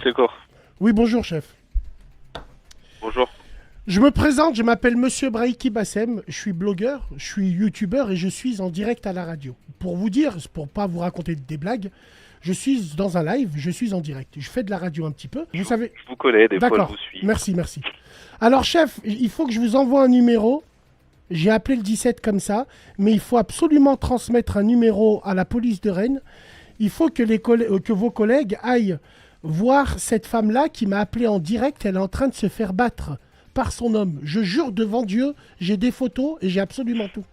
Secours. Oui, bonjour, chef. Bonjour. Je me présente, je m'appelle Monsieur Brahiki Bassem, je suis blogueur, je suis youtubeur et je suis en direct à la radio. Pour vous dire, pour pas vous raconter des blagues, je suis dans un live, je suis en direct. Je fais de la radio un petit peu. Vous savez. Je vous connais, des fois je D'accord. vous suis. Merci, merci. Alors, chef, il faut que je vous envoie un numéro. J'ai appelé le 17 comme ça, mais il faut absolument transmettre un numéro à la police de Rennes. Il faut que, que vos collègues aillent voir cette femme-là qui m'a appelé en direct. Elle est en train de se faire battre par son homme. Je jure devant Dieu, j'ai des photos et j'ai absolument tout.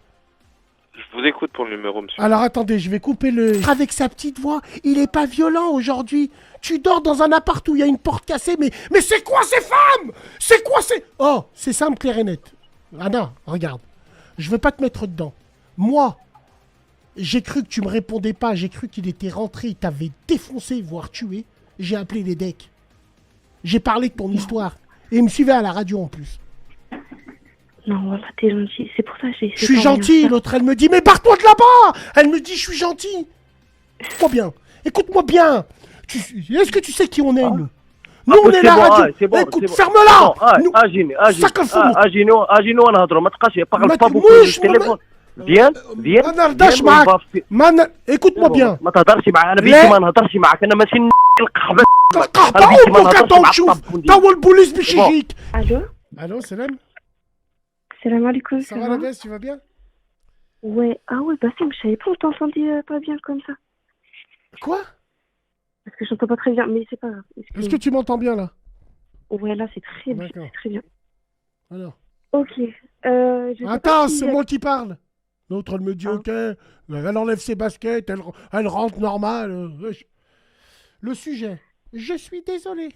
Je vous écoute pour le numéro, monsieur. Alors attendez, je vais couper le... Avec sa petite voix, il est pas violent aujourd'hui. Tu dors dans un appart où il y a une porte cassée, mais c'est quoi ces femmes? C'est quoi ces... Oh, c'est simple, clair et net. Anna, regarde. Je veux pas te mettre dedans. Moi, j'ai cru que tu me répondais pas. J'ai cru qu'il était rentré, il t'avait défoncé, voire tué. J'ai appelé les decks. J'ai parlé de ton histoire. Et il me suivait à la radio en plus. Non, voilà, t'es gentil. C'est pour ça que j'ai essayé. Je suis gentil, l'autre elle me dit, mais barre-toi de là-bas. Elle me dit, je suis gentil. Écoute-moi bien. Écoute-moi bien. Est-ce que tu sais qui on est, nous? Nous, on est la radio. C'est bon, écoute, c'est bon. ferme-la. اجيني وانا نهضروا ما تبقاش parle pas beaucoup تموش في التليفون ديال ما نهضرش معاك écoute-moi bien. ما تهضرش معايا انا بيتي ما نهضرش معاك انا ماشي القحبه القحبه امك انت تشوف تا هو البوليس باش يجيك. Allô? Allô, Salam? Salam alaikum. Ça va la baisse, tu vas bien? Ouais, ah ouais, Bassem, je savais pas, on t'entendait pas bien comme ça. Quoi? Parce que j'entends pas très bien, mais c'est pas grave. Est-ce que tu m'entends bien là? Ouais, là c'est très bien. D'accord. Très bien. Alors. Ok. Je sais Attends, pas si- c'est moi qui parle. L'autre, elle me dit, ok, elle enlève ses baskets, elle rentre normale. Le sujet, je suis désolé.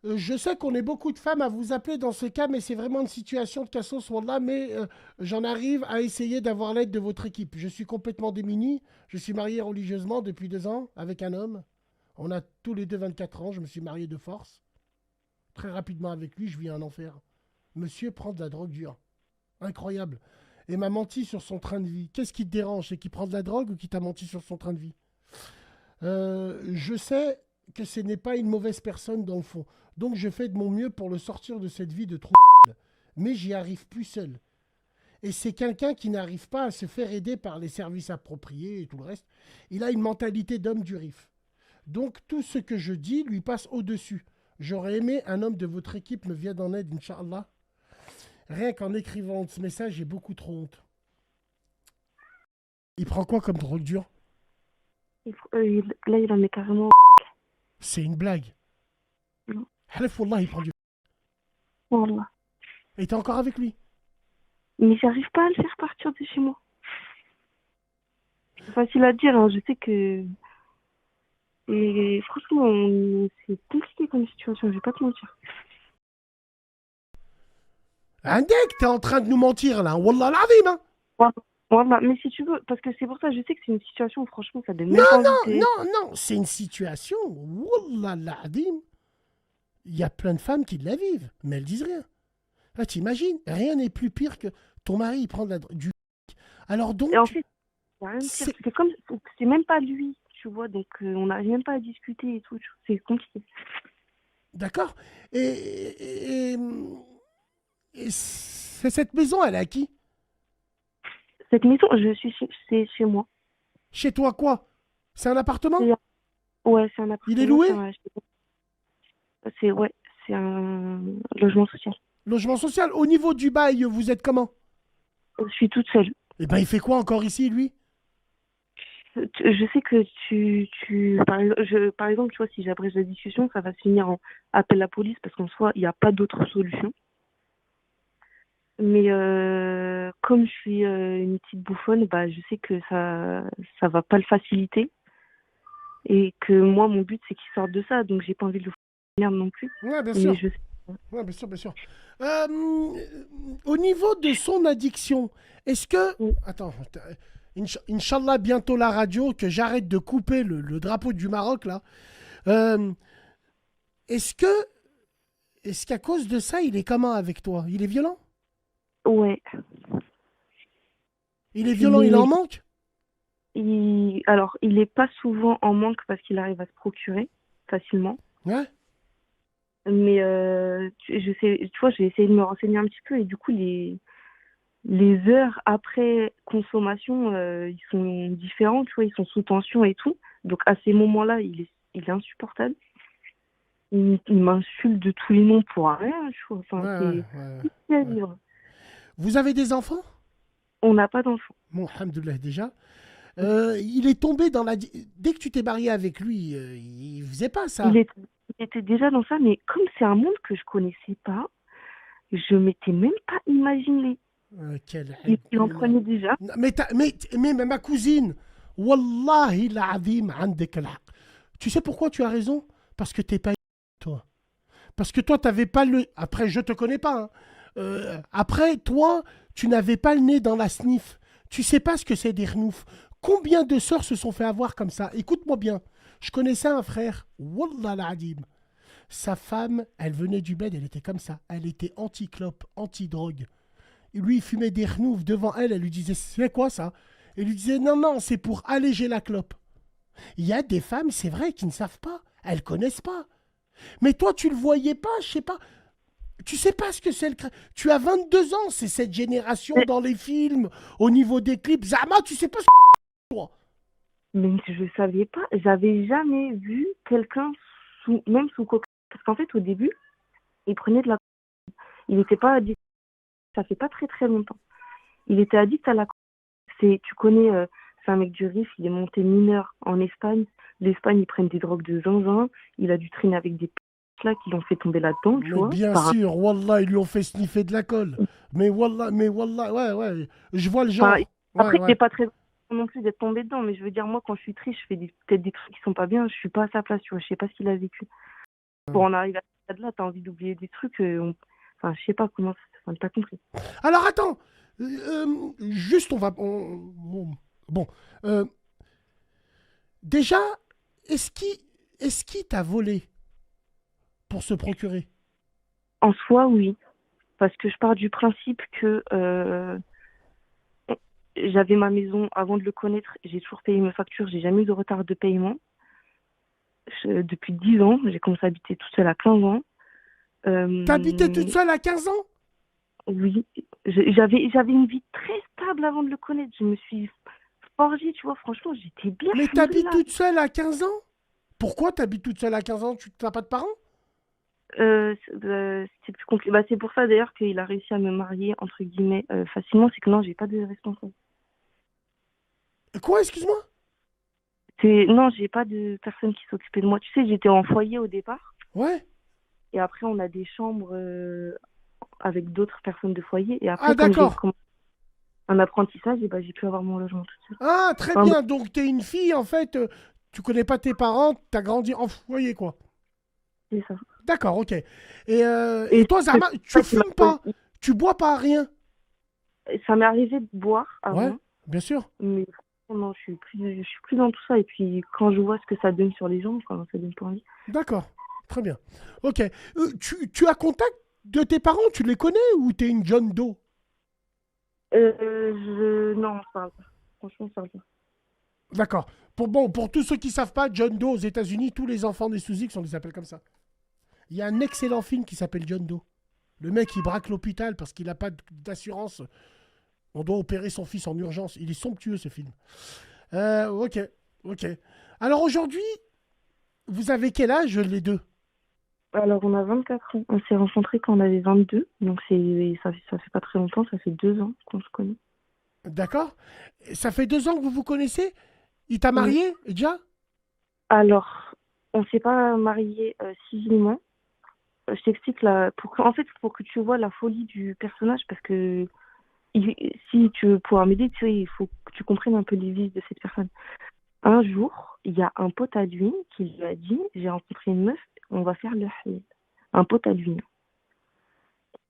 Je sais qu'on est beaucoup de femmes à vous appeler dans ce cas, mais c'est vraiment une situation de cassos, wallah, mais j'en arrive à essayer d'avoir l'aide de votre équipe. Je suis complètement démuni. Je suis marié religieusement depuis 2 ans avec un homme. On a tous les deux 24 ans. Je me suis marié de force. Très rapidement avec lui, je vis un enfer. Monsieur prend de la drogue dure. Incroyable. Et m'a menti sur son train de vie. Qu'est-ce qui te dérange? C'est qu'il prend de la drogue ou qu'il t'a menti sur son train de vie? Je sais que ce n'est pas une mauvaise personne dans le fond. Donc je fais de mon mieux pour le sortir de cette vie de trop. Mais j'y arrive plus seul. Et c'est quelqu'un qui n'arrive pas à se faire aider par les services appropriés et tout le reste. Il a une mentalité d'homme du RIF. Donc tout ce que je dis lui passe au-dessus. J'aurais aimé un homme de votre équipe me vienne en aide, Inch'Allah. Rien qu'en écrivant ce message, j'ai beaucoup trop honte. Il prend quoi comme drogue dure? Là, il en est carrément. C'est une blague. Non. Halef Wallah, il prend du... Wallah. Et t'es encore avec lui? Mais j'arrive pas à le faire partir de chez moi. C'est facile à dire, hein. Je sais que. Et franchement, c'est compliqué comme situation, je vais pas te mentir. Indek, t'es en train de nous mentir là, Wallah l'azim, hein. Voilà, mais si tu veux, parce que c'est pour ça, je sais que c'est une situation où franchement ça donne même Non, pas non, envie de- non, c'est une situation, Wallah l'azim. Il y a plein de femmes qui la vivent, mais elles disent rien. Ah, t'imagines, rien n'est plus pire que ton mari il prend du... Alors donc... Et en fait, y a rien de pire. C'est comme, c'est même pas lui, tu vois, donc on n'arrive même pas à discuter et tout, c'est compliqué. D'accord. Et c'est cette maison, elle est à qui? Cette maison, c'est chez moi. Chez toi quoi? C'est un appartement? Ouais, c'est un appartement. Il est loué? C'est un logement social. Logement social. Au niveau du bail, vous êtes comment? Je suis toute seule. Eh ben, il fait quoi encore ici, lui? Je sais que par exemple, tu vois, si j'abrège la discussion, ça va se finir en appel à la police parce qu'en soi, il n'y a pas d'autre solution. Mais comme je suis une petite bouffonne, bah, je sais que ça va pas le faciliter. Et que moi, mon but, c'est qu'il sorte de ça. Donc, j'ai pas envie de le foutre de merde non plus. Ouais, bien sûr. Ouais, bien sûr, bien sûr. Au niveau de son addiction, est-ce que... Attends, Inch'Allah, bientôt la radio, que j'arrête de couper le drapeau du Maroc, là. Est-ce qu'à cause de ça, il est comment avec toi? Il est violent? Ouais. Il est violent, il en manque? Alors, il est pas souvent en manque parce qu'il arrive à se procurer facilement. Ouais. Mais je sais, tu vois, j'ai essayé de me renseigner un petit peu et du coup, les heures après consommation, ils sont différents, tu vois, ils sont sous tension et tout. Donc à ces moments-là, il est insupportable. Il m'insulte de tous les noms pour rien, tu vois. Ouais, Enfin, ouais, c'est ouais, difficile à ouais. vivre. Vous avez des enfants? On n'a pas d'enfant. Bon, alhamdoulilah déjà. Il est tombé dans la... Dès que tu t'es marié avec lui, il faisait pas Il, ça. est, il était déjà dans ça, mais comme c'est un monde que je connaissais pas, je m'étais même pas imaginé. Quel Il en hibna. prenait déjà. Non, mais ma cousine, Wallahi l'azim, عندك الحق. Tu sais pourquoi tu as raison? Parce que t'es pas toi. Parce que toi, t'avais pas le... Après, je te connais pas, hein. Après, toi, tu n'avais pas le nez dans la sniff. Tu sais pas ce que c'est des renoufs. Combien de sœurs se sont fait avoir comme ça? Écoute-moi bien. Je connaissais un frère, Wallah l'azim. Sa femme, elle venait du bed, elle était comme ça. Elle était anti-clope, anti-drogue. Et lui, il fumait des renoufs devant elle. Elle lui disait, c'est quoi ça? Elle lui disait, non, non, c'est pour alléger la clope. Il y a des femmes, c'est vrai, qui ne savent pas. Elles connaissent pas. Mais toi, tu le voyais pas, je sais pas. Tu sais pas ce que c'est le Tu as 22 ans, c'est cette génération Mais, dans les films, au niveau des clips. Zama, tu sais pas ce que c'est, toi. mais je savais pas. J'avais jamais vu quelqu'un même sous cocaïne. Parce qu'en fait, au début, il prenait de la. Il n'était pas addict. Ça fait pas très très longtemps. Il était addict à la. Tu connais, c'est un mec du RIF. Il est monté mineur en Espagne. L'Espagne, ils prennent des drogues de zinzin. Il a dû traîner avec des là qui l'ont fait tomber là-dedans, tu Mais vois. bien sûr, Wallah, ils lui ont fait sniffer de la colle. Mais Wallah, ouais, ouais. Je vois le Enfin, genre. Ouais, après, il ouais. n'est pas très non plus d'être tombé dedans, mais je veux dire, moi, quand je suis triste, je fais peut-être des trucs qui sont pas bien, je suis pas à sa place, tu vois, je sais pas ce qu'il a vécu. Pour en arriver à ce stade-là, t'as envie d'oublier des trucs, enfin, je sais pas comment, enfin, t'as compris. Alors attends, juste on va... bon, euh, déjà, est-ce qu'il t'a volé pour se procurer? En soi, oui, parce que je pars du principe que j'avais ma maison avant de le connaître, j'ai toujours payé mes factures, j'ai jamais eu de retard de paiement. Depuis 10 ans, j'ai commencé à habiter toute seule à 15 ans. T'habitais toute seule à 15 ans? Oui, j'avais une vie très stable avant de le connaître. Je me suis forgée, tu vois, franchement, j'étais bien, Mais t'habites alhamdoulilah. toute seule à 15 ans? Pourquoi t'habites toute seule à 15 ans? Tu n'as pas de parents? C'est plus compliqué. Bah, c'est pour ça d'ailleurs qu'il a réussi à me marier, entre guillemets, facilement. C'est que non, j'ai pas de responsable. Quoi, excuse-moi? Non, j'ai pas de personne qui s'occupait de moi. Tu sais, j'étais en foyer au départ. Ouais. Et après, on a des chambres avec d'autres personnes de foyer. Et Ah après, comme j'ai d'accord. commencé un apprentissage, et bah, j'ai pu avoir mon logement toute seule. Ah très Enfin, bon, bien, donc t'es une fille en fait, tu connais pas tes parents, t'as grandi en foyer quoi. c'est ça. D'accord, ok. Et Et toi, c'est Zama, tu ça qui m'a fumes pas, choisi. tu bois pas rien. Ça m'est arrivé de boire Ouais, avant. bien sûr. Mais non, je suis plus dans tout ça. Et puis, quand je vois ce que ça donne sur les gens, enfin, ça donne pas envie. D'accord, très bien. Ok. Tu as contact de tes parents, tu les connais ou t'es une John Doe? Non, on se parle pas. Franchement, on se parle pas. D'accord. Pour tous ceux qui savent pas, John Doe aux États-Unis, tous les enfants des sous-X, on les appelle comme ça. Il y a un excellent film qui s'appelle John Doe. Le mec, il braque l'hôpital parce qu'il n'a pas d'assurance. On doit opérer son fils en urgence. Il est somptueux ce film. Ok, ok. Alors aujourd'hui, vous avez quel âge les deux? Alors, on a 24 ans. On s'est rencontrés quand on avait 22. Donc, ça fait pas très longtemps. Ça fait 2 ans qu'on se connaît. D'accord. Ça fait 2 ans que vous vous connaissez? Il t'a Oui. marié déjà? Alors, on s'est pas mariés civilement. Je t'explique là. En fait, pour que tu vois la folie du personnage, parce que si tu veux pouvoir m'aider, tu sais, il faut que tu comprennes un peu les vices de cette personne. Un jour, il y a un pote à lui qui lui a dit, j'ai rencontré une meuf, on va faire le halal. Un pote à lui.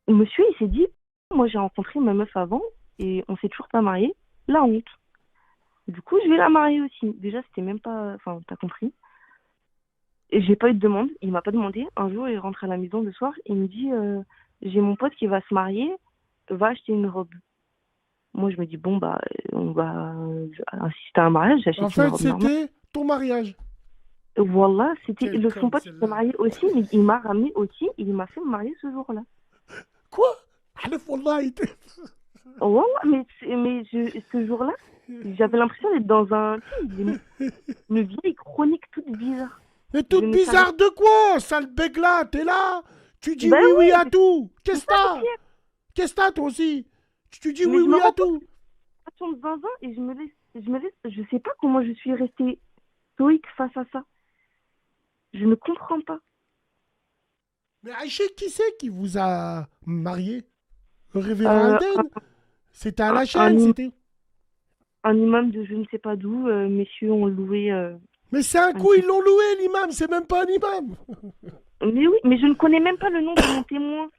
Monsieur, il s'est dit, moi j'ai rencontré ma meuf avant et on s'est toujours pas marié. La honte. Du coup, je vais la marier aussi. Déjà, c'était même pas, enfin, t'as compris. Et j'ai pas eu de demande. Il m'a pas demandé. Un jour, il rentre à la maison le soir et il me dit, j'ai mon pote qui va se marier, va acheter une robe. Moi, je me dis, bon, bah, on va assister à un mariage, En j'achète une fait, robe normale. c'était ton mariage. Voilà, c'était Quelle son conne pote qui s'est celle-là. marié aussi, mais il m'a ramené aussi, et il m'a fait me marier ce jour-là. Quoi? Alef, wallah, Voilà, ce jour-là, j'avais l'impression d'être dans tu sais, une vieille chronique toute bizarre. Mais Je toute ne savais bizarre de quoi, sale bègue-là? T'es là? Tu dis Ben oui, oui à oui, tout. c'est Qu'est-ce que ça le t'as? pire. Qu'est-ce que t'as, toi aussi? Tu dis oui, Mais je me oui à rends tout. compte de zinzin et je sais pas comment je suis restée stoïque face à ça. Je ne comprends pas. Mais Aïcha, qui c'est qui vous a marié? Le révérend Euh, un, Alden? C'était à un, la un chaîne, im- c'était... un imam de je ne sais pas d'où, messieurs ont loué Mais c'est un un coup, petit. ils l'ont loué, l'imam, c'est même pas un imam. Mais oui, mais je ne connais même pas le nom de mon témoin.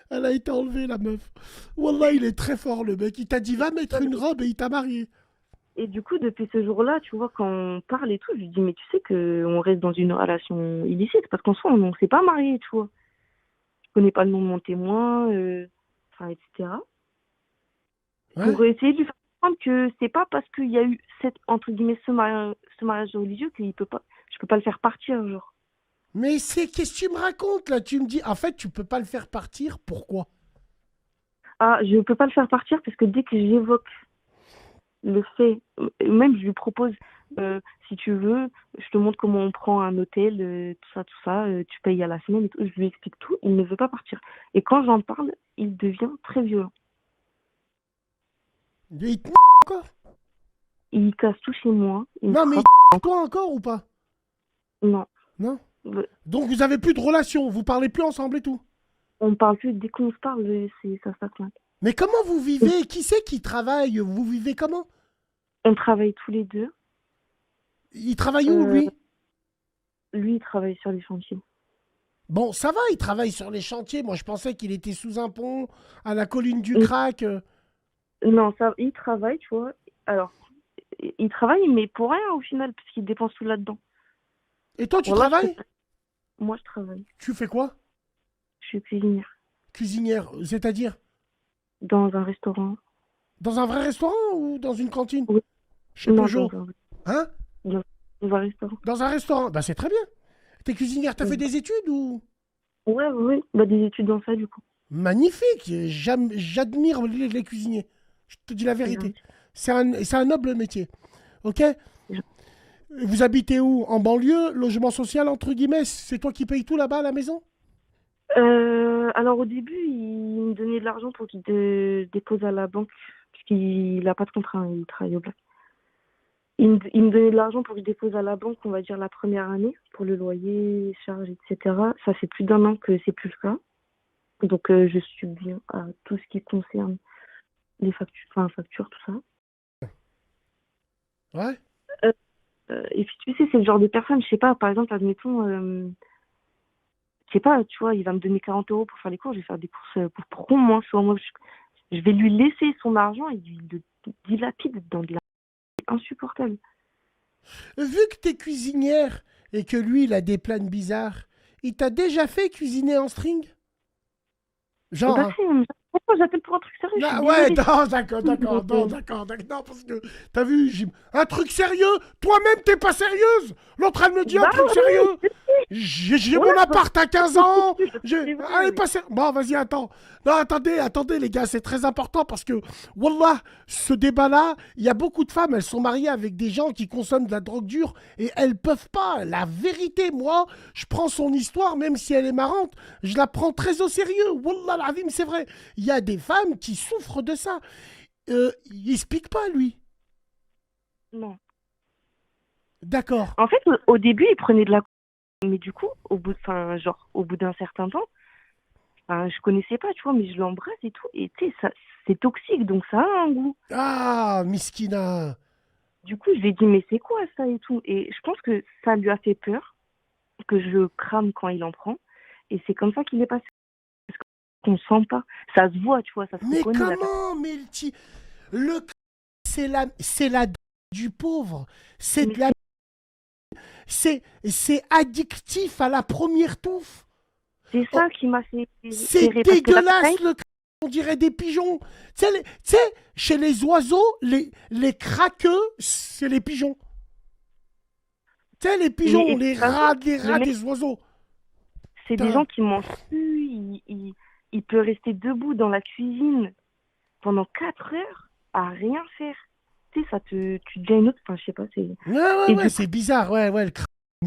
Elle a été enlevée, la meuf. Wallah, il est très fort, le mec. Il t'a dit, va mettre une robe et il t'a marié. Et du coup, depuis ce jour-là, tu vois, quand on parle et tout, je lui dis, mais tu sais qu'on reste dans une relation illicite, parce qu'en soi, on ne s'est pas mariés, tu vois. Je connais pas le nom de mon témoin, enfin, etc. Ouais. Pour essayer de lui faire comprendre que c'est pas parce qu'il y a eu entre guillemets, ce mariage religieux qu'il peut pas, je peux pas le faire partir, genre. Mais c'est qu'est-ce que tu me racontes, là? Tu me dis, en fait, tu peux pas le faire partir. Pourquoi? Ah, je peux pas le faire partir parce que dès que j'évoque le fait, même je lui propose, si tu veux, je te montre comment on prend un hôtel, tout ça, tu payes à la semaine et tout, je lui explique tout, il ne veut pas partir. Et quand j'en parle, il devient très violent. Il te encore? Il casse tout chez moi, il me Non, mais frappe. toi encore ou pas? Non. Non? Euh, Donc vous avez plus de relation, vous parlez plus ensemble et tout. On parle plus, dès qu'on se parle, ça s'acclate. Mais comment vous vivez? Qui c'est qui travaille? Vous vivez comment? On travaille tous les deux. Il travaille où, Euh, lui? Lui, il travaille sur les chantiers. Bon, ça va, il travaille sur les chantiers. Moi, je pensais qu'il était sous un pont, à la colline du Mm. crack. Non, ça, il travaille, tu vois. Alors, il travaille, mais pour rien au final, parce qu'il dépense tout là-dedans. Et toi, tu Voilà, travailles? moi, je travaille. Tu fais quoi? Je suis cuisinière Cuisinière, c'est-à-dire? dans un restaurant. Dans un vrai restaurant ou dans une cantine? Oui. Chez Non, Peugeot. Hein? dans un restaurant. Dans un restaurant. Bah, c'est très bien. T'es cuisinière, t'as fait des études ou? Ouais, oui. Bah, des études dans ça, du coup. Magnifique. J'admire les cuisiniers. Je te dis la vérité. C'est un noble métier. Ok? Vous habitez où? En banlieue? Logement social, entre guillemets? C'est toi qui payes tout là-bas à la maison? Alors, au début, il me donnait de l'argent pour qu'il dépose à la banque, puisqu'il n'a pas de contrat, hein, il travaille au black. Il me donnait de l'argent pour que je dépose à la banque, on va dire, la première année, pour le loyer, charges, etc. Ça fait plus d'1 an que c'est plus le cas. Donc, je subviens à tout ce qui concerne les factures, tout ça. Ouais. Et puis, tu sais, c'est le genre de personne, je sais pas, par exemple, admettons, je sais pas, tu vois, il va me donner 40 € pour faire les courses, je vais faire des courses pour rond, moi, soit moi, je vais lui laisser son argent et il le dilapide dans de la insupportable. Vu que t'es cuisinière et que lui, il a des plans bizarres, il t'a déjà fait cuisiner en string? Genre, Bah, si, pourquoi j'appelle pour un truc sérieux? Je suis ouais, désolée. non, d'accord, non, d'accord, non, parce que, t'as vu, un truc sérieux, toi-même, t'es pas sérieuse. L'autre, elle me dit un Bah truc oui, sérieux. je sais. J'ai Ouais, mon appart à 15 ans. C'est vrai, Allez, oui. pas sérieux. Bon, vas-y, attends. Non, attendez, les gars, c'est très important parce que, wallah, ce débat-là, il y a beaucoup de femmes, elles sont mariées avec des gens qui consomment de la drogue dure et elles peuvent pas. La vérité, moi, je prends son histoire, même si elle est marrante, je la prends très au sérieux. Wallah, l'azim, c'est vrai. Il y a des femmes qui souffrent de ça. Il explique pas, lui. Non. D'accord. En fait, au début, il prenait de la mais du coup, au bout d'un certain temps, je connaissais pas, tu vois, mais je l'embrasse et tout, et tu sais, ça, c'est toxique, donc ça a un goût. Ah, Miskina. Du coup, je lui ai dit, mais c'est quoi ça et tout? Et je pense que ça lui a fait peur, que je crame quand il en prend, et c'est comme ça qu'il est passé. Parce qu'on sent pas, ça se voit, tu vois, ça se Mais reconnaît. comment, Melty? Le c'est la du pauvre. C'est Mais de la c'est addictif à la première touffe. c'est Oh, ça qui m'a fait c'est serrer, parce que la dégueulasse cocaïne, le On dirait des pigeons. Tu sais, chez les oiseaux, les craqueux, c'est les pigeons. Tu sais, les pigeons, les rats des oiseaux. C'est des gens qui mangent plus. Il peut rester debout dans la cuisine pendant 4 heures à rien faire. Tu sais, tu deviens une autre. Enfin, je sais pas. Ouais, c'est bizarre. Ouais, le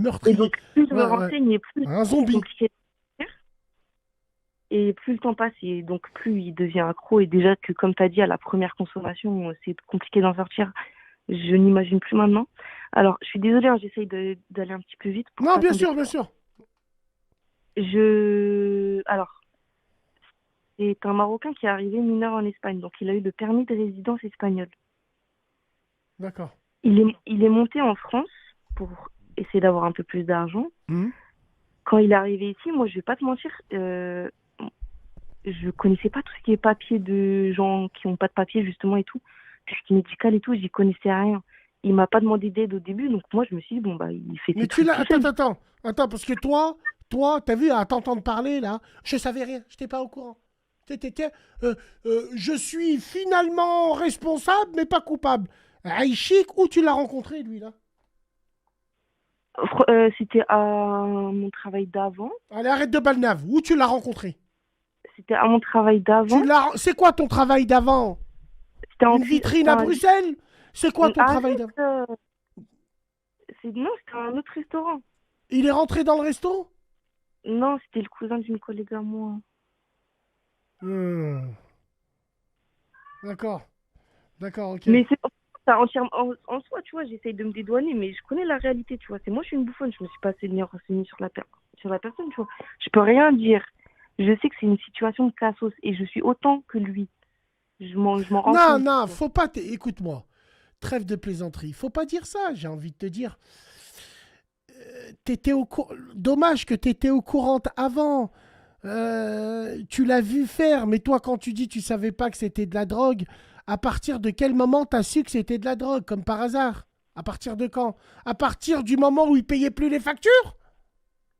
meurtrier. Et donc, plus je me renseigne et plus un zombie. c'est compliqué de faire. Et plus le temps passe, et donc plus il devient accro. Et déjà que, comme tu as dit, à la première consommation, c'est compliqué d'en sortir. Je n'imagine plus maintenant. Alors, je suis désolée, hein, j'essaye d'aller un petit peu vite. Non, bien sûr. Alors, c'est un Marocain qui est arrivé mineur en Espagne. Donc, il a eu le permis de résidence espagnol. D'accord. Il est monté en France pour essayer d'avoir un peu plus d'argent. Quand il est arrivé ici, moi, je vais pas te mentir, je connaissais pas tout ce qui est papier de gens qui ont pas de papier, justement, et tout. Tout ce qui est médical et tout, j'y connaissais rien. Il m'a pas demandé d'aide au début, donc moi, je me suis dit, bon, bah, il fait Mais ses trucs tout seul. Attends, parce que toi, t'as vu, à t'entendre parler, là, je savais rien, j'étais pas au courant. Je suis finalement responsable, mais pas coupable. Aïchik, où tu l'as rencontré, lui, là? C'était à mon travail d'avant. Allez, arrête de balnave. Où tu l'as rencontré? C'était à mon travail d'avant. C'est quoi ton travail d'avant? C'était en Une vitrine à Bruxelles? C'est quoi ton travail d'avant? Non, c'était un autre restaurant. Il est rentré dans le resto? Non, c'était le cousin d'une collègue à moi. D'accord, ok. Mais c'est ça entièrement en soi, tu vois, j'essaye de me dédouaner, mais je connais la réalité, tu vois. C'est moi, je suis une bouffonne, je me suis pas assez bien renseignée sur la personne, tu vois. Je peux rien dire. Je sais que c'est une situation de cassos et je suis autant que lui. Je m'en rends compte. Non, faut pas. Écoute-moi, trêve de plaisanterie. Faut pas dire ça, j'ai envie de te dire. Dommage que tu étais au courant avant. Tu l'as vu faire, mais toi, quand tu dis tu savais pas que c'était de la drogue, à partir de quel moment tu as su que c'était de la drogue, comme par hasard? À partir de quand? À partir du moment où il payait plus les factures?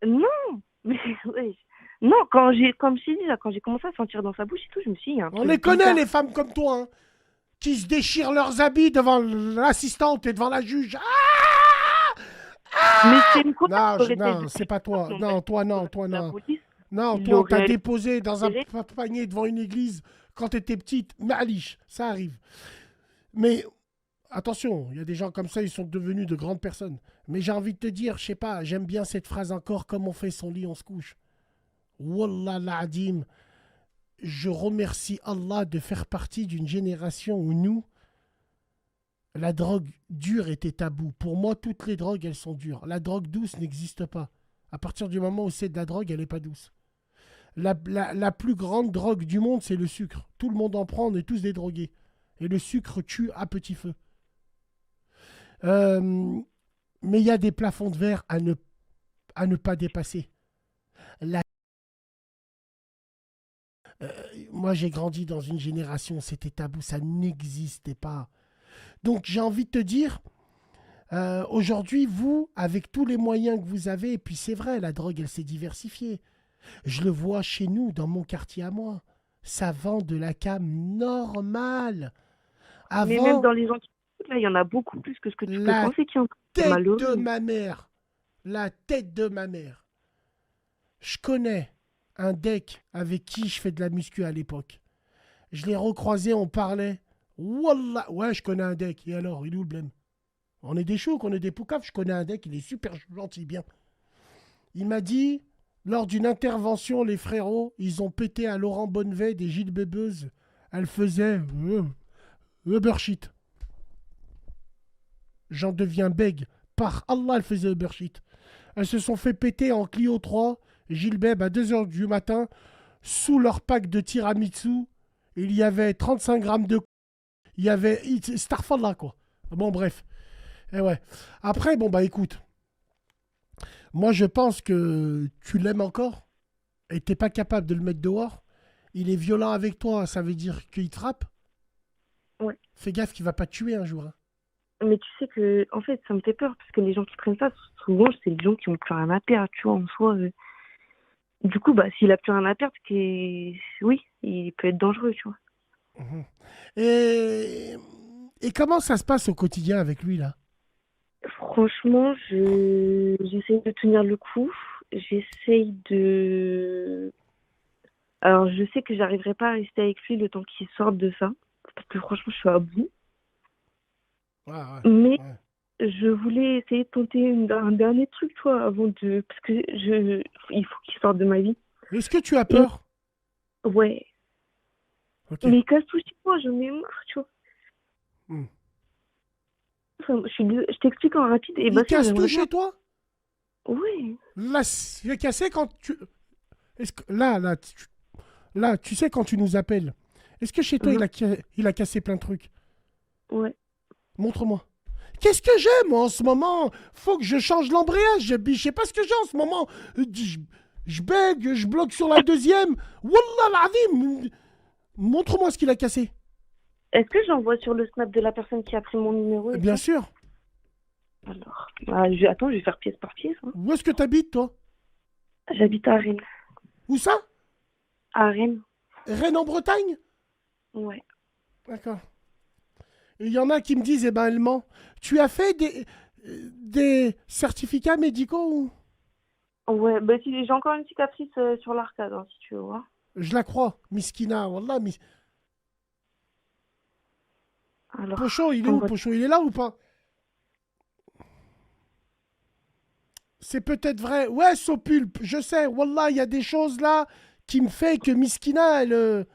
Non, mais ouais. Non, comme je t'ai dit, là, quand j'ai commencé à sentir dans sa bouche et tout, je me suis dit, il y a un On truc les connaît, bizarre. les femmes comme toi, hein, qui se déchirent leurs habits devant l'assistante et devant la juge. Mais c'est une copine qui aurait Non, été- c'est pas toi. Non, toi, non. La police, Non, il toi, on t'a aurait- déposé dans un panier devant une église quand t'étais petite. Maliche, ça arrive. Mais attention, il y a des gens comme ça, ils sont devenus de grandes personnes. Mais j'ai envie de te dire, je sais pas, j'aime bien cette phrase encore, comme on fait son lit, on se couche. Wallah l'Adim, je remercie Allah de faire partie d'une génération où nous, la drogue dure était tabou. Pour moi, toutes les drogues, elles sont dures. La drogue douce n'existe pas. À partir du moment où c'est de la drogue, elle n'est pas douce. La plus grande drogue du monde, c'est le sucre. Tout le monde en prend, on est tous des drogués. Et le sucre tue à petit feu. Mais il y a des plafonds de verre à ne pas dépasser. Moi, j'ai grandi dans une génération où c'était tabou, ça n'existait pas. Donc, j'ai envie de te dire, aujourd'hui, vous, avec tous les moyens que vous avez, et puis c'est vrai, la drogue, elle s'est diversifiée. Je le vois chez nous, dans mon quartier à moi. Ça vend de la cam normale. Avant, Mais même dans les gens qui écoutent, là, il y en a beaucoup plus que ce que tu peux penser qu'il y en a. C'est tête malheureux. de ma mère. La tête de ma mère. Je connais un deck avec qui je fais de la muscu à l'époque. Je l'ai recroisé, on parlait. Wallah, ouais, je connais un deck. Et alors, il est où le blême? On est des choux, on est des poucaves. Je connais un deck, il est super gentil, bien. Il m'a dit, lors d'une intervention, les frérots, ils ont pété à Laurent Bonnevet des Gilles Bébeuse. Elle faisait Uber shit. J'en deviens bègue. Par Allah, elle faisait Uber shit. Elles se sont fait péter en Clio 3, Gilles Beb à 2h du matin, sous leur pack de tiramisu. Il y avait 35 grammes de... Il y avait... Starfallah, quoi. Bon, bref. Et ouais. Après, bon, bah écoute. Moi, je pense que tu l'aimes encore et t'es pas capable de le mettre dehors. Il est violent avec toi, ça veut dire qu'il te rappe. Ouais. Fais gaffe qu'il va pas te tuer un jour. Hein. Mais tu sais que, en fait, ça me fait peur parce que les gens qui prennent ça, souvent, c'est des gens qui ont plus rien à perdre, tu vois, en soi. Du coup, bah, s'il a plus rien à perdre, oui, il peut être dangereux, tu vois. Mhm. Et, et comment ça se passe au quotidien avec lui, là? Franchement, j'essaye de tenir le coup. J'essaye de... Alors, je sais que j'arriverai pas à rester avec lui le temps qu'il sorte de ça. Parce que franchement, je suis à bout. Ouais, ouais, Mais ouais. je voulais essayer de tenter un dernier truc, tu vois, avant de... Parce que il faut qu'il sorte de ma vie. Est-ce que tu as Et peur? ouais. Ok. Mais il casse tout chez moi, j'en ai marre, tu vois. Hmm. Enfin, je t'explique en rapide. Et bah, Il si, casse tout j'aimerais bien. chez toi? Ouais. Là, il est cassé quand tu... Là, tu sais quand tu nous appelles. Est-ce que chez toi, Mhm. il a cassé plein de trucs? Ouais. Montre-moi. Qu'est-ce que j'ai, moi, en ce moment? Faut que je change l'embrayage. Je sais pas ce que j'ai en ce moment. Je bègue, je bloque sur la deuxième. Wallah l'azim. Montre-moi ce qu'il a cassé. Est-ce que j'envoie sur le snap de la personne qui a pris mon numéro et Bien tout? sûr. Alors, attends, je vais faire pièce par pièce, hein. Où est-ce que t'habites, toi? J'habite à Rennes. Où ça? À Rennes? Rennes en Bretagne? Ouais. D'accord. Il y en a qui me disent, eh ben, elle ment. Tu as fait des certificats médicaux ou... Ouais, bah si, j'ai encore une cicatrice sur l'arcade, hein, si tu veux voir. Je la crois. Miskina, wallah. Alors, Pocho, je il est où, t'envoie. Pocho? Il est là ou pas? C'est peut-être vrai. Ouais, Sopulpe, je sais. Wallah, il y a des choses là qui me fait que Miskina, elle...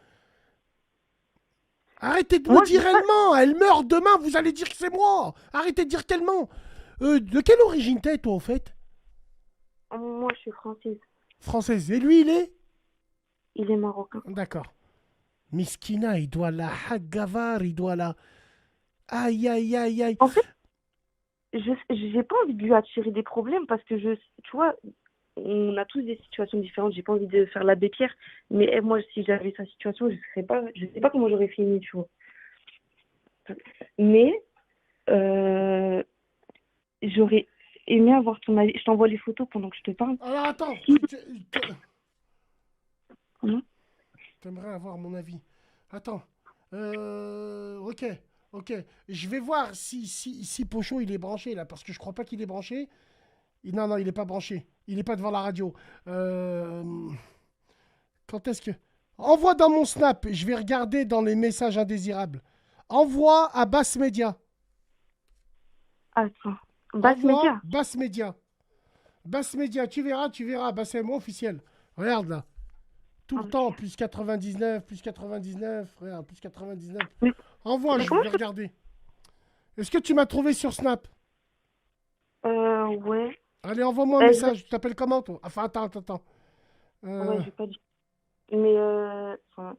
Arrêtez de me Moi, je dire dis elle pas. ment. Elle meurt demain, vous allez dire que c'est moi. Arrêtez de dire qu'elle ment. De quelle origine t'es, toi, au fait? Moi, je suis française. Française. Et lui, il est? Il est marocain. D'accord. Miskina, il doit la hagavar, il doit la... Aïe, aïe, aïe, aïe. En fait, j'ai pas envie de lui attirer des problèmes parce que tu vois, on a tous des situations différentes. J'ai pas envie de faire l'abbé Pierre. Mais moi, si j'avais sa situation, je sais pas comment j'aurais fini, tu vois. Mais euh, j'aurais aimé avoir ton avis. Je t'envoie les photos pendant que je te parle. Alors, attends. Si- Hein. T'aimerais avoir mon avis. Attends. Ok. Ok. Je vais voir si Pocho, il est branché, là, parce que je crois pas qu'il est branché. Non, non, il n'est pas branché. Il n'est pas devant la radio. Euh, Quand est-ce que... Envoie dans mon Snap. Je vais regarder dans les messages indésirables. Envoie à Basse Média. Attends. Basse Envoie média. Basse Média. Basse Média, tu verras, tu verras. Bah, c'est moi officiel. Regarde là. Tout le Ok. temps, plus 99, plus 99. Regarde, plus 99. Mais, Envoie, mais je comment vais regarder. Est-ce que tu m'as trouvé sur Snap? ouais. Allez, envoie-moi un Exact. message. Tu t'appelles comment, toi? Enfin, attends. Ouais, Euh, j'ai pas dit. Mais enfin,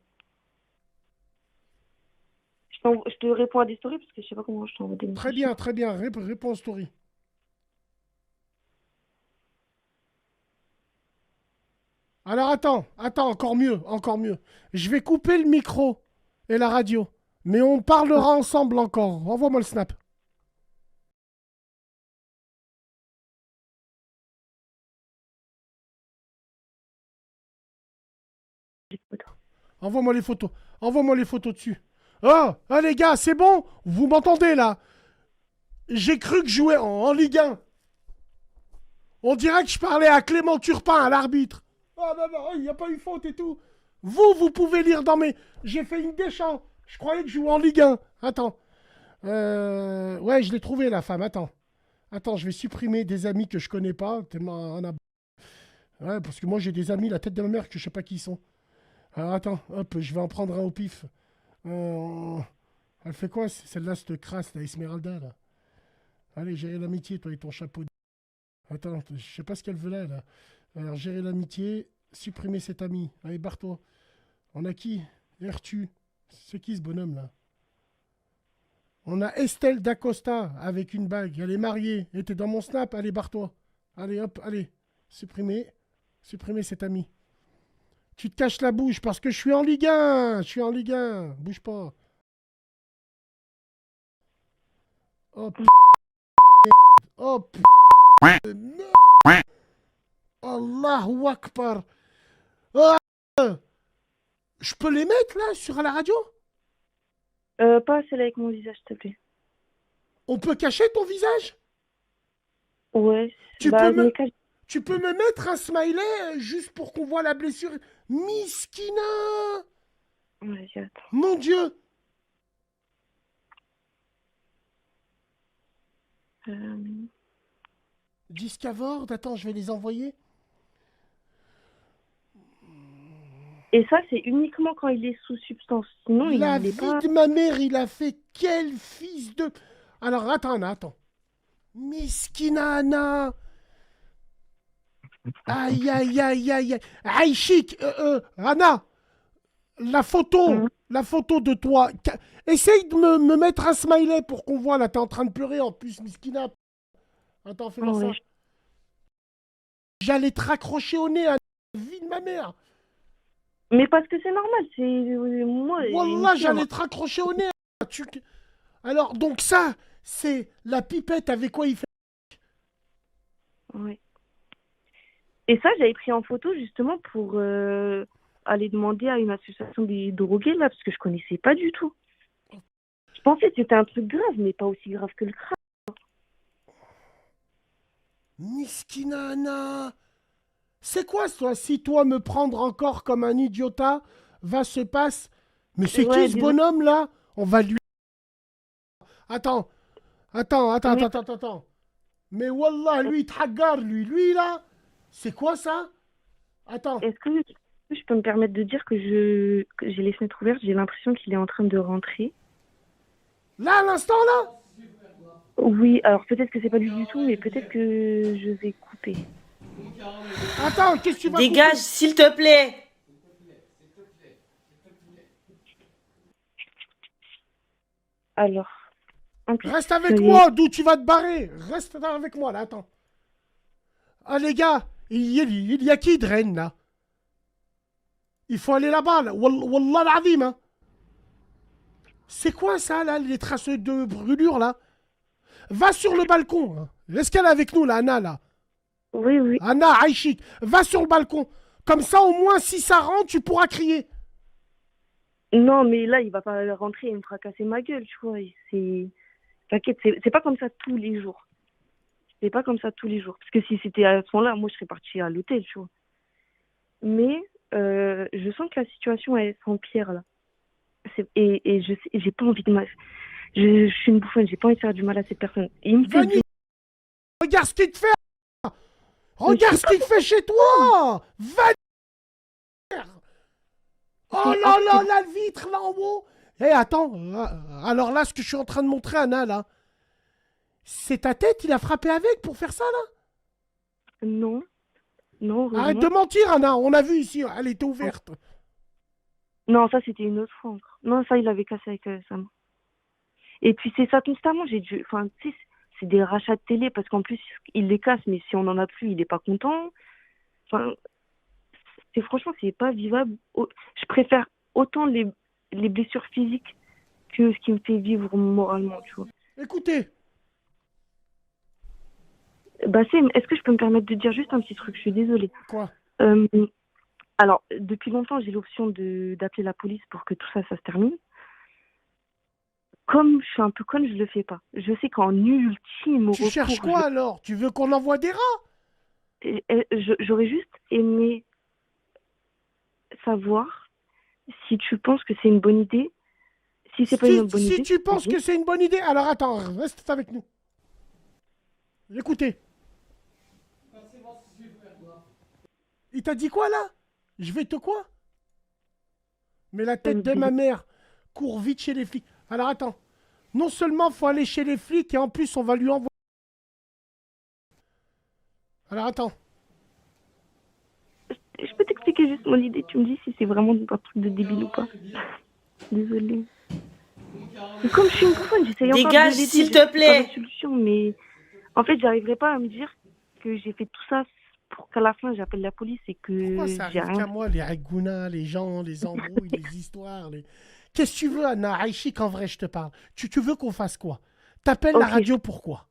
je te réponds à des stories parce que je sais pas comment je t'envoie des Très messages. bien, très bien. Réponse story. Alors attends, encore mieux, encore mieux. Je vais couper le micro et la radio. Mais on parlera ensemble encore. Envoie-moi le snap. Envoie-moi les photos. Envoie-moi les photos dessus. Oh, ah les gars, c'est bon? Vous m'entendez là? J'ai cru que je jouais en Ligue 1. On dirait que je parlais à Clément Turpin, à l'arbitre. Ah non, non, il n'y a pas eu faute et tout. Vous pouvez lire dans mes... J'ai fait une Deschamps. Je croyais que je jouais en Ligue 1. Attends. Ouais, je l'ai trouvé la femme. Attends, je vais supprimer des amis que je connais pas. Tellement on a... Ouais, parce que moi j'ai des amis, la tête de ma mère, que je sais pas qui ils sont. Alors attends, hop, je vais en prendre un au pif. Euh, Elle fait quoi celle-là, cette crasse, la Esmeralda, là? Allez, gérer l'amitié, toi et ton chapeau. Attends, je sais pas ce qu'elle veut là. Alors, gérer l'amitié, supprimer cet ami. Allez, barre-toi. On a qui? Ertu. C'est qui ce bonhomme là? On a Estelle Dacosta avec une bague. Elle est mariée. Elle était dans mon snap. Allez, barre-toi. Allez, hop, allez. Supprimer. Supprimer cet ami. Tu te caches la bouche parce que je suis en Ligue 1. Je suis en Ligue 1. Bouge pas. Hop. Hop. Allahu Akbar. Oh, je peux les mettre là sur la radio? Pas celle avec mon visage, s'il te plaît. On peut cacher ton visage? Ouais. Tu Bah, peux me, mais cache- tu peux me mettre un smiley juste pour qu'on voit la blessure. Miskina! Vas-y, attends. Mon Dieu! Euh, Discavord, attends, je vais les envoyer. Et ça, c'est uniquement quand il est sous substance. Sinon, La il vie est pas... de ma mère, il a fait quel fils de... Alors, attends. Miskinana! Aïe, aïe, aïe, aïe, aïe. Aïchik, Anna, la photo de toi. Essaye de me mettre un smiley pour qu'on voit, là, t'es en train de pleurer en plus, Miskina. Attends, fais-moi Ouais. ça. J'allais te raccrocher au nez à la vie de ma mère. Mais parce que c'est normal, c'est... Moi, j'ai une Wallah, fille, j'allais te raccrocher au nez. Tu- Alors, donc ça, c'est la pipette avec quoi il fait... Ouais. Et ça, j'avais pris en photo justement pour aller demander à une association des drogués, là, parce que je connaissais pas du tout. Je pensais que c'était un truc grave, mais pas aussi grave que le crâne. Miskinana. C'est quoi, toi, si toi me prendre encore comme un idiota, va se passe... Mais c'est Ouais, qui ce désolé. bonhomme, là? On va lui... Attends. Mais wallah, lui, il te hagar, lui, là. C'est quoi, ça? Attends. Est-ce que je peux me permettre de dire que que j'ai les fenêtres ouvertes, j'ai l'impression qu'il est en train de rentrer. Là, à l'instant, là? Oui, alors peut-être que c'est pas lui du tout, mais peut-être que je vais couper. Attends, qu'est-ce que tu vas Dégage, couper? s'il te plaît. Alors, en plus, Reste avec ça y est. moi, d'où tu vas te barrer. Reste là avec moi, là, attends. Ah, les gars, il y a qui de Rennes, là? Il faut aller là-bas, là. Wallah l'azim, hein. C'est quoi ça, là, les traces de brûlure, là? Va sur le balcon. Hein. Est-ce qu'elle est avec nous, là, Anna, là? Oui. Anna, Aïchik, va sur le balcon. Comme ça, au moins, si ça rentre, tu pourras crier. Non, mais là, il va pas rentrer et me fracasser ma gueule, tu vois. T'inquiète, c'est pas comme ça tous les jours. C'est pas comme ça tous les jours. Parce que si c'était à ce moment-là, moi, je serais partie à l'hôtel, tu vois. Mais je sens que la situation, elle s'empire, là. Et j'ai pas envie de... Je suis une bouffonne, j'ai pas envie de faire du mal à cette personne. Il me fait Vanille, regarde ce qu'il te fait. Regarde ce qu'il fait chez toi. Va. Oh là là, la vitre là en haut. Eh, attends. Alors là, ce que je suis en train de montrer à Anna, là, c'est ta tête, il a frappé avec pour faire ça, là? Non, Arrête heureusement. de mentir, Anna. On a vu ici, elle était ouverte. Non, ça, c'était une autre fois encore. Non, ça, il avait cassé avec sa main. Et puis, c'est ça constamment. Enfin, tu sais, c'est des rachats de télé parce qu'en plus, il les casse, mais si on n'en a plus, il est pas content. Enfin, franchement, c'est pas vivable. Je préfère autant les blessures physiques que ce qui me fait vivre moralement, tu vois. Écoutez, Bah, est-ce que je peux me permettre de dire juste un petit truc? Je suis désolée. quoi? Alors, depuis longtemps, j'ai l'option d'appeler la police pour que tout ça, ça se termine. Comme je suis un peu conne, je le fais pas. Je sais qu'en ultime Tu recours, cherches quoi alors? Tu veux qu'on envoie des rats? j'aurais juste aimé savoir si tu penses que c'est une bonne idée. Si c'est pas une bonne idée. Si tu penses que c'est une bonne idée, alors attends, reste avec nous. Écoutez. Il t'a dit quoi là? Je vais te quoi? Mais la tête de ma mère court vite chez les flics. Alors attends. Non seulement faut aller chez les flics et en plus on va lui envoyer. Alors attends. Je peux t'expliquer juste mon idée. Tu me dis si c'est vraiment un truc de débile ou pas. Désolée. Comme je suis une bouffonne, j'essaye encore de Dégage, l'aider. s'il je te sais pas plaît. la solution, mais en fait, j'arriverai pas à me dire que j'ai fait tout ça pour qu'à la fin j'appelle la police et que Pourquoi ça j'ai arrive rien. qu'à moi, les ragounas, les gens, les embrouilles, les histoires Qu'est-ce que tu veux, Anna Aïchi, qu'en vrai je te parle? Tu veux qu'on fasse quoi? T'appelles la Ok. radio pourquoi?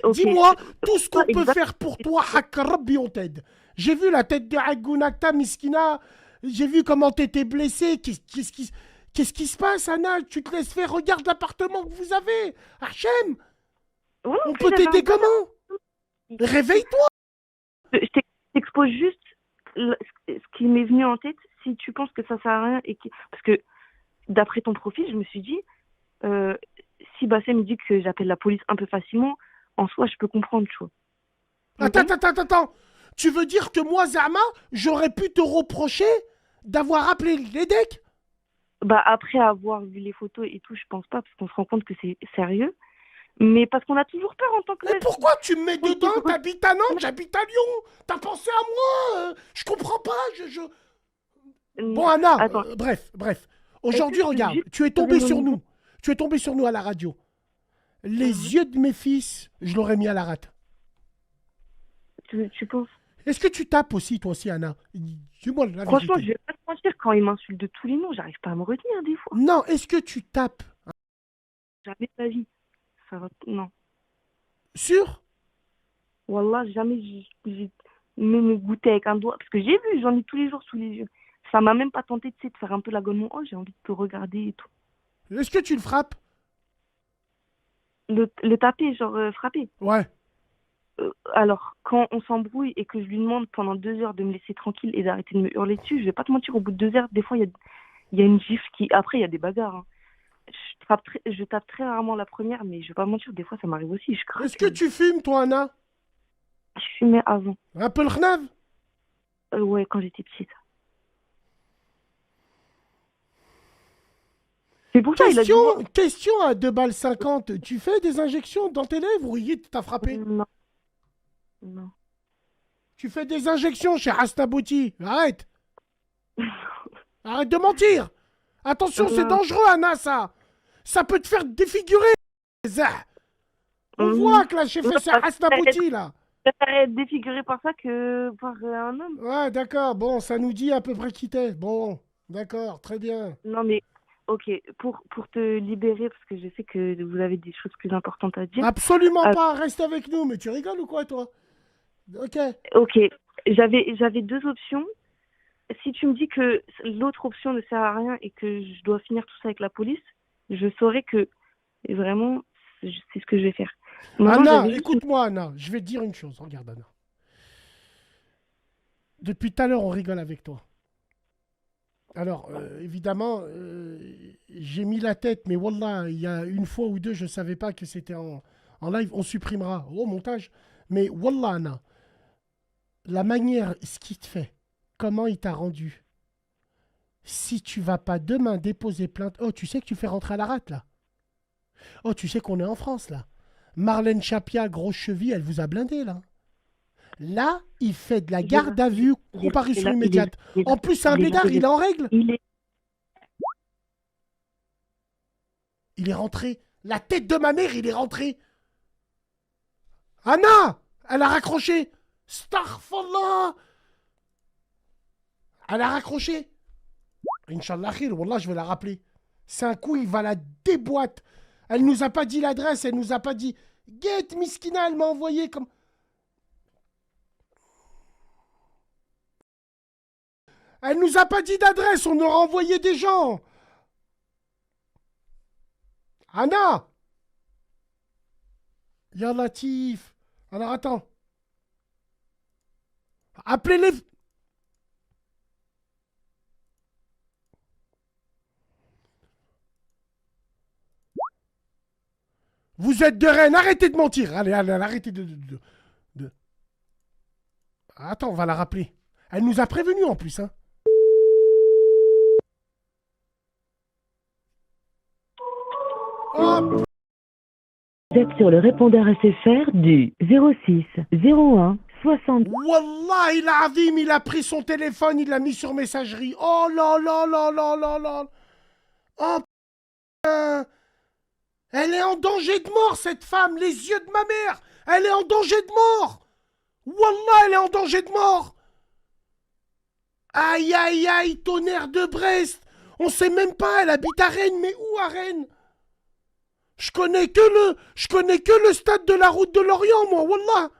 Ok. Dis-moi tout ce qu'on peut Exact. faire pour toi, Hakka Rabbi, on t'aide. J'ai vu la tête de Agounakta, Miskina. J'ai vu comment t'étais blessé. Qu'est-ce qui se passe, Anna? Tu te laisses faire. Regarde l'appartement que vous avez. Hachem, Ouais, on ok, peut j'avais t'aider un bazar. comment? Réveille-toi. Je t'expose juste ce qui m'est venu en tête. Si tu penses que ça sert à rien parce que d'après ton profil, je me suis dit, si Bassem me dit que j'appelle la police un peu facilement, en soi, je peux comprendre, tu vois. Attends. Tu veux dire que moi, Zama, j'aurais pu te reprocher d'avoir appelé les decks? Bah, après avoir vu les photos et tout, je pense pas, parce qu'on se rend compte que c'est sérieux. Mais parce qu'on a toujours peur en tant que Mais meuf. pourquoi tu me mets Oui, dedans? c'est vrai. T'habites à Nantes, j'habite à Lyon. T'as pensé à moi? Je comprends pas. Bon, Anna, Attends, bref. est-ce Aujourd'hui, que tu peux regarde, juste tu es poser tombé mon sur niveau? nous. Tu es tombé sur nous à la radio. Les yeux de mes fils, je l'aurais mis à la rate. Tu penses? Est-ce que tu tapes aussi, toi aussi, Anna? Dis-moi la Franchement, je vérité. vais pas te mentir, quand il m'insulte de tous les noms, j'arrive pas à me retenir des fois. Non, est-ce que tu tapes? Jamais de la vie. Ça va... Non. Sûr? Wallah, jamais j'ai même goûté avec un doigt. Parce que j'ai vu, j'en ai tous les jours sous les yeux. Ça m'a même pas tenté, tu sais, de faire un peu la gomme. Oh, j'ai envie de te regarder et tout. Est-ce que tu le frappes? Le taper, genre frapper. Ouais. Alors, quand on s'embrouille et que je lui demande pendant 2 heures de me laisser tranquille et d'arrêter de me hurler dessus, je vais pas te mentir, au bout de 2 heures, des fois, il y a une gifle qui... Après, il y a des bagarres. Hein. Je tape très rarement la première, mais je vais pas te mentir, des fois, ça m'arrive aussi. Je craque. Est-ce que tu fumes, toi, Anna? Je fumais avant. Un peu le khnav? Ouais, quand j'étais petite. C'est pour ça il a dit... Question à 2,50 balles. Tu fais des injections dans tes lèvres ou Yid t'a frappé? Non. Non. Tu fais des injections chez Rastabouti. Arrête. Arrête de mentir. Attention, c'est Non. dangereux, Anna, ça. Ça peut te faire défigurer. Zah. On voit que là, j'ai fait ça Rastabouti, là. Je préfère être défiguré par ça que par un homme. Ouais, d'accord. Bon, ça nous dit à peu près qui t'es. Bon, d'accord, très bien. Non, mais... Ok, pour te libérer, parce que je sais que vous avez des choses plus importantes à dire. Absolument pas. Reste avec nous. Mais tu rigoles ou quoi, toi? Ok. Ok, j'avais 2 options. Si tu me dis que l'autre option ne sert à rien et que je dois finir tout ça avec la police, je saurais que vraiment, c'est ce que je vais faire. Maintenant, Anna, j'avais juste- écoute-moi, Anna. Je vais te dire une chose. Regarde, Anna. Depuis tout à l'heure, on rigole avec toi. Alors, évidemment, j'ai mis la tête, mais wallah, il y a une fois ou deux, je ne savais pas que c'était en live. On supprimera au montage. Mais wallah, Anna, la manière, ce qu'il te fait, comment il t'a rendu, si tu vas pas demain déposer plainte, oh, tu sais que tu fais rentrer à la rate, là. Oh, tu sais qu'on est en France, là. Marlène Chapia, grosse cheville, elle vous a blindé, là. Là, il fait de la garde à vue, comparution immédiate. En plus, c'est un blédard, il est en règle. Il est rentré. La tête de ma mère, il est rentré. Anna, elle a raccroché. Starfallah. Elle a raccroché. Inch'Allah khir, wallah, je vais la rappeler. C'est un coup, il va la déboîte. Elle nous a pas dit l'adresse, elle nous a pas dit. Get, Miskina, elle m'a envoyé comme... Elle nous a pas dit d'adresse, on aura envoyé des gens. Anna. Ya Latif. Alors attends. Appelez-les. Vous êtes de Rennes, arrêtez de mentir. Allez, arrêtez de... Attends, on va la rappeler. Elle nous a prévenus en plus, hein. Oh, Vous êtes sur le répondeur SFR du 06 01 60. Wallah, il a avim, il a pris son téléphone, il l'a mis sur messagerie. Oh là là là là là là. Oh putain. Elle est en danger de mort, cette femme, les yeux de ma mère. Elle est en danger de mort. Wallah, elle est en danger de mort. Aïe, aïe, aïe, tonnerre de Brest. On sait même pas, elle habite à Rennes, mais où à Rennes? Je connais que le stade de la route de l'Orient, moi, wallah.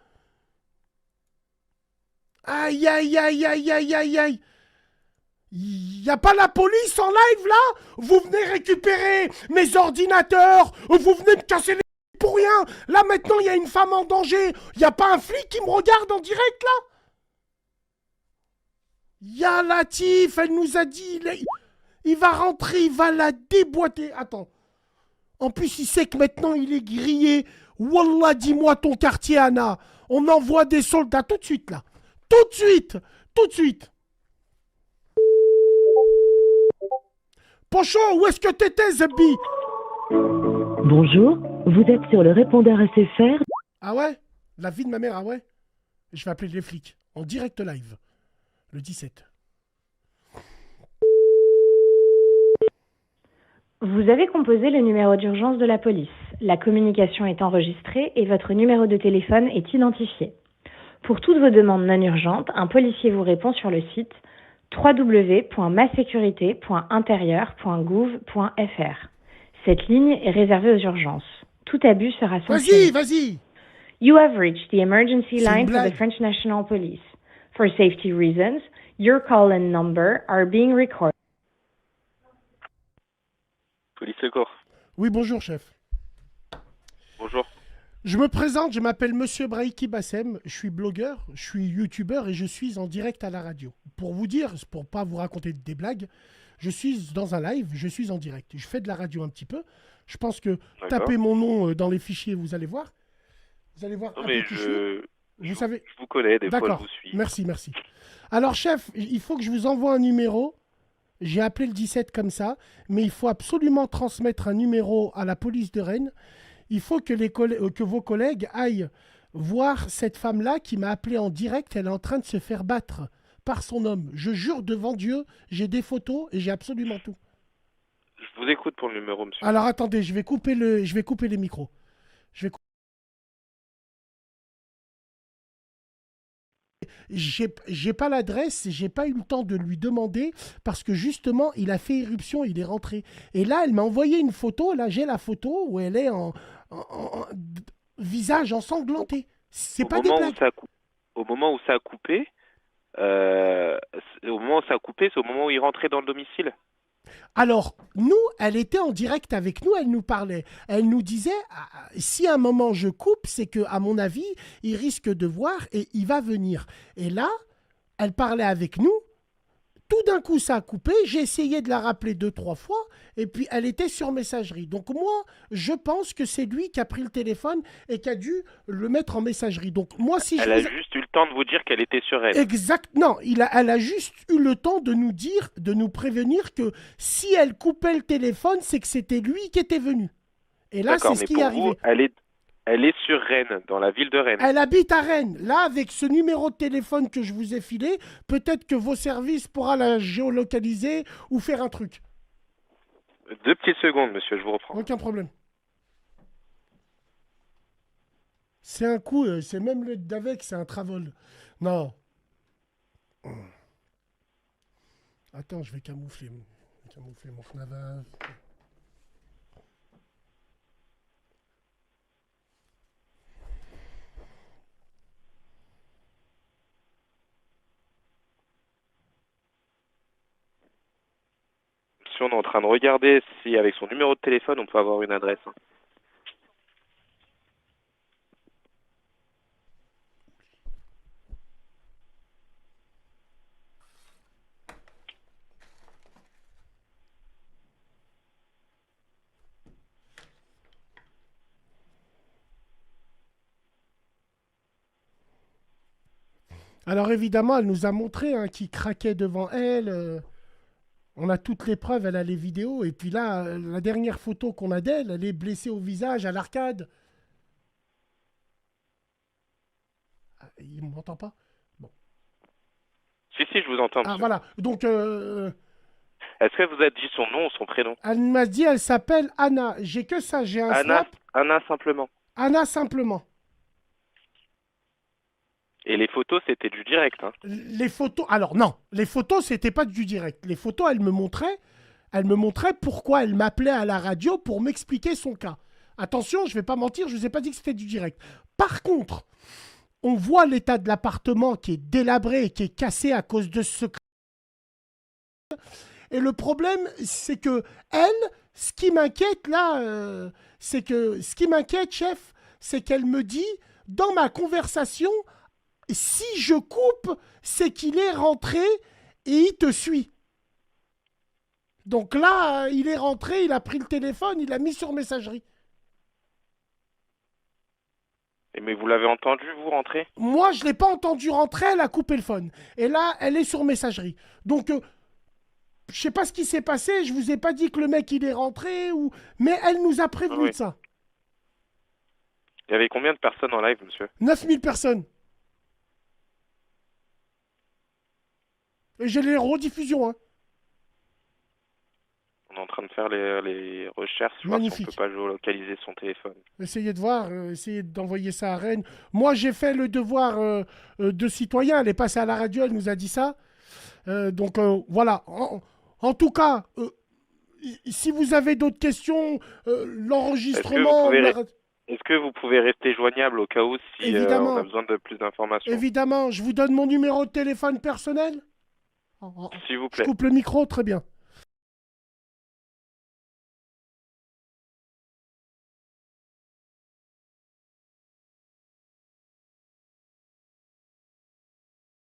Aïe, aïe, aïe, aïe, aïe, aïe, aïe. Y a pas la police en live là? Vous venez récupérer mes ordinateurs, vous venez me casser les pour rien. Là maintenant il y a une femme en danger. Y a pas un flic qui me regarde en direct là? Ya Latif, elle nous a dit, il va rentrer, il va la déboîter. Attends. En plus il sait que maintenant il est grillé. Wallah, dis-moi ton quartier Anna. On envoie des soldats tout de suite là. Tout de suite. Tout de suite. Pocho, où est-ce que t'étais, Zebi? Bonjour, vous êtes sur le répondeur SFR. Ah ouais? La vie de ma mère, ah ouais? Je vais appeler les flics, en direct live, le 17. Vous avez composé le numéro d'urgence de la police. La communication est enregistrée et votre numéro de téléphone est identifié. Pour toutes vos demandes non urgentes, un policier vous répond sur le site www.masécurité.intérieur.gouv.fr. Cette ligne est réservée aux urgences. Tout abus sera sanctionné. Vas-y. You have reached the emergency C'est une line for the blague. French National Police. For safety reasons, your call and number are being recorded. Police secours. Oui, bonjour, chef. Bonjour. Je me présente, je m'appelle Monsieur Brahiki Bassem, je suis blogueur, je suis youtubeur et je suis en direct à la radio. Pour vous dire, pour pas vous raconter des blagues, je suis dans un live, je suis en direct. Je fais de la radio un petit peu. Je pense que D'accord. tapez mon nom dans les fichiers, vous allez voir. Vous allez voir. Non un mais peu qui suis. Vous savez. je vous connais, des fois je D'accord. vous suis. Merci. Alors, chef, il faut que je vous envoie un numéro. J'ai appelé le 17 comme ça, mais il faut absolument transmettre un numéro à la police de Rennes. Il faut que, que vos collègues aillent voir cette femme-là qui m'a appelé en direct. Elle est en train de se faire battre par son homme. Je jure devant Dieu, j'ai des photos et j'ai absolument tout. Je vous écoute pour le numéro, monsieur. Alors attendez, je vais couper les micros. J'ai pas l'adresse, j'ai pas eu le temps de lui demander parce que justement il a fait irruption, il est rentré. Et là, elle m'a envoyé une photo. Là, j'ai la photo où elle est en visage ensanglanté. C'est pas des blagues. Au moment où ça a coupé, c'est au moment où il rentrait dans le domicile. Alors, nous, elle était en direct avec nous, elle nous parlait. Elle nous disait, si à un moment je coupe, c'est que, à mon avis, il risque de voir et il va venir. Et là, elle parlait avec nous. Tout d'un coup, ça a coupé. J'ai essayé de la rappeler 2-3 fois. Et puis, elle était sur messagerie. Donc, moi, je pense que c'est lui qui a pris le téléphone et qui a dû le mettre en messagerie. Donc, moi, si Elle a juste eu le temps de vous dire qu'elle était sur elle. Exact. Non, elle a juste eu le temps de nous dire, de nous prévenir que si elle coupait le téléphone, c'est que c'était lui qui était venu. Et là, c'est ce qui est arrivé. Elle est sur Rennes, dans la ville de Rennes. Elle habite à Rennes. Là, avec ce numéro de téléphone que je vous ai filé, peut-être que vos services pourront la géolocaliser ou faire un truc. 2 petites secondes, monsieur, je vous reprends. Aucun problème. C'est un coup, c'est même le d'avec, c'est un travol. Non. Attends, je vais camoufler mon Fnava. Si on est en train de regarder si avec son numéro de téléphone on peut avoir une adresse. Alors évidemment, elle nous a montré qui craquait devant elle. On a toutes les preuves, elle a les vidéos. Et puis là, la dernière photo qu'on a d'elle, elle est blessée au visage à l'arcade. Il ne m'entend pas? Bon. Si, je vous entends. Ah monsieur. voilà, donc... Est-ce qu'elle vous a dit son nom ou son prénom? Elle m'a dit, elle s'appelle Anna. J'ai que ça, j'ai un snap. Anna simplement. Anna simplement. Et les photos, c'était du direct. Hein. Les photos... Alors non, les photos, c'était pas du direct. Les photos, elle me montrait pourquoi elle m'appelait à la radio pour m'expliquer son cas. Attention, je vais pas mentir, je vous ai pas dit que c'était du direct. Par contre, On voit l'état de l'appartement qui est délabré et qui est cassé à cause de ce. Et le problème, c'est que elle, ce qui m'inquiète là, ce qui m'inquiète, chef, c'est qu'elle me dit, dans ma conversation, si je coupe, c'est qu'il est rentré et il te suit. Donc là, il est rentré, il a pris le téléphone, il l'a mis sur messagerie. Mais vous l'avez entendu, vous, rentrer? Moi, je ne l'ai pas entendu rentrer, elle a coupé le phone. Et là, elle est sur messagerie. Donc, je sais pas ce qui s'est passé, je vous ai pas dit que le mec, il est rentré, mais elle nous a prévenu de ça. Il y avait combien de personnes en live, monsieur? 9000 personnes. Et j'ai les rediffusions, hein. On est en train de faire les recherches, voir si Magnifique. on peut pas géolocaliser son téléphone. Essayez de voir, essayez d'envoyer ça à Rennes. Moi, j'ai fait le devoir de citoyen. Elle est passée à la radio, elle nous a dit ça. Donc, voilà. En tout cas, si vous avez d'autres questions, l'enregistrement... Est-ce que vous pouvez rester joignable au cas où si on a besoin de plus d'informations? Évidemment. Je vous donne mon numéro de téléphone personnel. S'il vous plaît. Je coupe le micro, très bien.